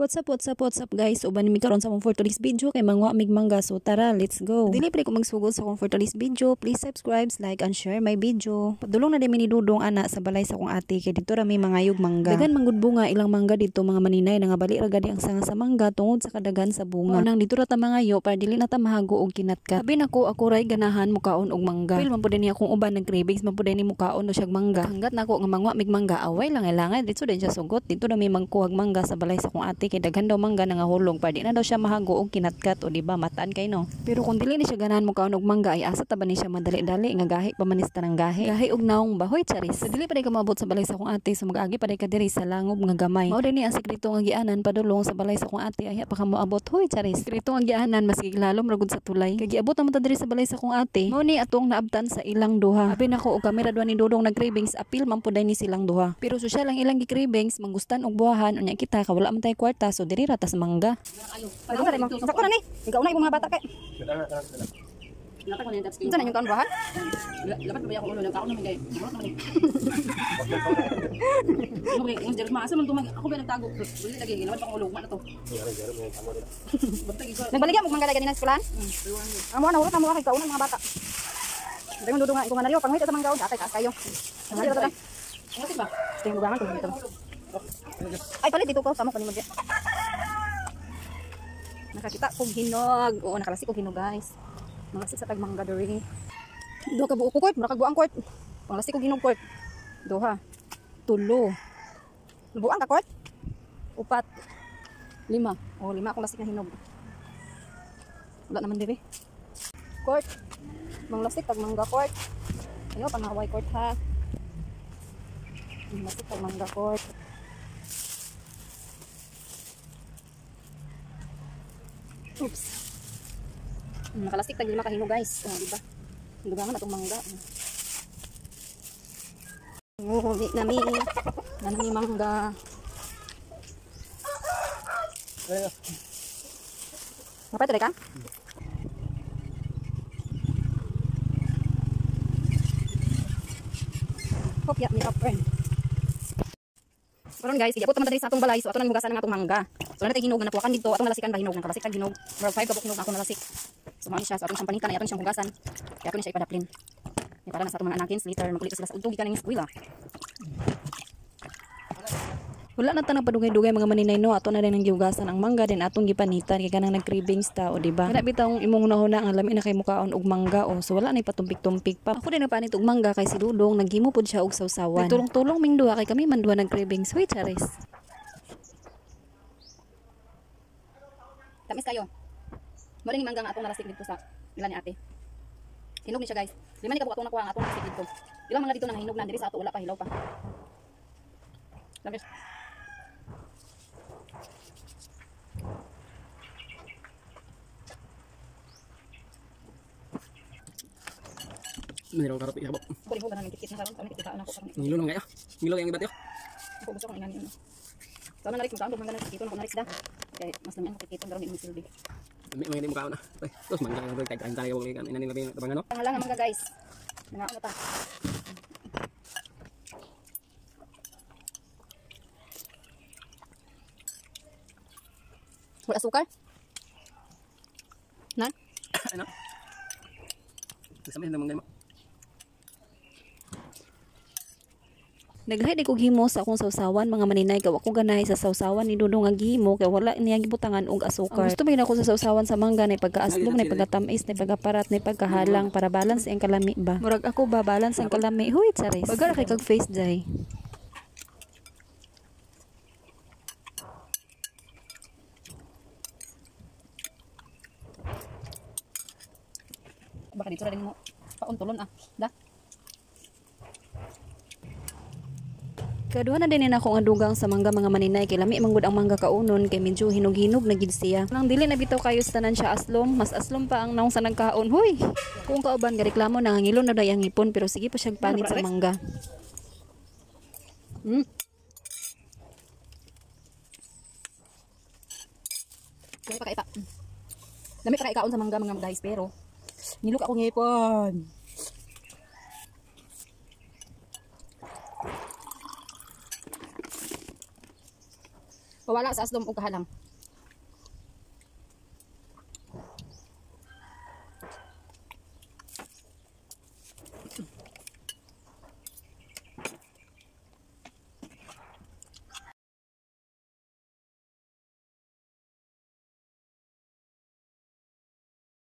What's up guys? Uban mi karon sa akong for today's video kay mangwa mig mangga, so tara, let's go. Dili pa ko magsugod sa akong for today's video. Please subscribe, like and share my video. Padulong na din mi ni Dudong ana sa balay sa akong ate kay dito ra may mangayog mangga. Dagan manggud bunga ilang mangga dito mga maninay nga bali ra gadi ang sanga sa mangga tungod sa kadagan sa bunga. Nang dito ra ta mangayo para dili na ta mahago og kinatkat. Abi nako ako ray ganahan mukaon og mangga. Pil man pud ni akong uban nag cravings man pud ni mukaon no siyag mangga. Hanggat nako nga mangwa mig mangga away lang dito din siya sugot. Dito na may mangkuhag mangga sa balay sa akong ate kay daghan daw mangga nangahulong pa di na daw siya mahago og kinatkat o di ba mataan kay no. Pero kung dili ni siya ganahan mo kaon og mangga ay asa ta ba ni siya madali-dali nga gahi pa manista ng gahi. Gahi og naong bahoy charis. Sa dili pa day ka maabot sa balay sa akong ate so mag-agi pa day ka diri sa langob nga gamay. Mao din ni ang sekreto nga gianan padulong sa balay sa akong ate ay pa ka moabot hoy charis. Sekreto nga gianan mas giglalom ragud sa tulay. Kay giabot naman ta diri sa balay sa akong ate. Mao ni atong naabtan sa ilang duha. Abi nako og kamera duha ni Dudong nag cravings apil man pud ni silang duha. Pero social lang ilang gi cravings mangustan og buhahan unya kita ka wala man tay kwarta so diri ra tas mangga. Ayo. Ano sa mo? Sakto na ni. Ikaw na yung mga bata kay. Nata ko ni tapos. Unsa na yung kaon bahan? Lapat ba ako ulo ng kaon naman gay. Burot naman. Okay, yung jealous maasa man tumag. Ako ba nagtago? Bili lagi ginawa pa ko ulo na to. Nagbaligya mo mangga ganina sa eskwelahan? Amo na ulo mo kay kaon ng mga bata. Dahil Dudong nga ikaw nga nariyo pangwit sa manggaon dati taas kayo. Ano dito ta? Ano ba? Tingog bugangan ko dito. Ay palit dito ko samo kanimo di. Nakakita kong hinog. Oo, nakalasi kong hinog guys. Malasi sa tagmangga diri. Duha ka buo ko court, mura kag buang court. Panglasi kong hinog court. Duha. Tulo. Buang ka court? Upat. 5. Oh, 5 akong lasik na hinog. Wala naman diri. Court. Manglasik tagmangga court. Ayo panaway court ha. Manglasik tagmangga court. Oops. Nakalastik tag 5 kahinog guys. Oh, di ba? Dugangan atong mangga. Oh, di nami. Nami mangga. Apa tadi kan? Hope ya ni friend. Karon guys, iabot naman diri sa atong balay so ato nang hugasan ang atong mangga. So na tay hinog na natuwakan dito, atong nalasikan ba hinog nang kalasik tag hinog. Murag 5 ka buk hinog ako nalasik. So mao ni siya so atong sampanitan ay atong siyang hugasan. Kaya ato ni siya ipadaplin. Para na sa atong mga anakins later makulit sila sa udtog gikan ning eskwela. Wala na tanang padugay-dugay mga maninay no, ato na rin ang gihugasan ang mangga din atong gipanitan kay kanang nag-cravings ta o di ba? Kana bitong imong hunahuna ang lami na kay mukaon og mangga o so wala na patumpik-tumpik pa. Ako din nagpanit og mangga kay si Dudong naghimo pud siya og sawsawan. Tulong-tulong ming duha kay kami man duha nag-cravings. Hoy charis. Tamis kayo. Mo rin mangga nga atong narasik dito sa ilan ni ate. Hinog ni siya guys. 5 ni kabuk atong nakuha nga atong narasik dito. Ilang mga dito nang hinog na diri sa ato wala pa hilaw pa. Tamis. Meron karot iya, Bob. Boleh ho ganang kit-kit na karon, kami kita anak ko. Ngilo lang kaya. Ngilo yang ibat yo. Ako gusto ko ingan yun. Sana narik mo saan mga narik dito, narik sida. Kay mas nami ang kit-kit daron ni silbi. May hindi mo kaon na. Terus mangga yang berkait-kait tayo wong kan inanin labi tabangan no. Pangalan nga mga guys. Mga ano ta? Wala sukar? Na? Ano? Kasama mangga mo. Naghay ko gihimo sa akong sawsawan mga maninay kay ako ganahay sa sawsawan ni Dudong nga gihimo kay wala niya gibutangan og asukar. Gusto man ako sa sawsawan sa mangga na pagkaaslom na pagkatamis na pagkaparat na pagkahalang para balance ang kalami ba. Murag ako ba balance ang kalami. Huy charis. Pagara kay kag face jay. Baka dito ra din mo. Pauntulon ah. Da. Kaduha na din ako nga dugang sa mangga mga maninay kay lami manggod ang mangga kaunon kay medyo hinog-hinog na gid siya. Nang dili na bitaw kayo sa tanan siya aslom, mas aslom pa ang naong sa nagkaon. Hoy. Kung kauban ga reklamo nangangilo na day ang hipon pero sige pa siya panit sa mangga. Dami pa kaipa. Dami pa kaikaon sa mangga mga guys pero nilok ako ngipon. Bawa wala sa asdom o kahalang.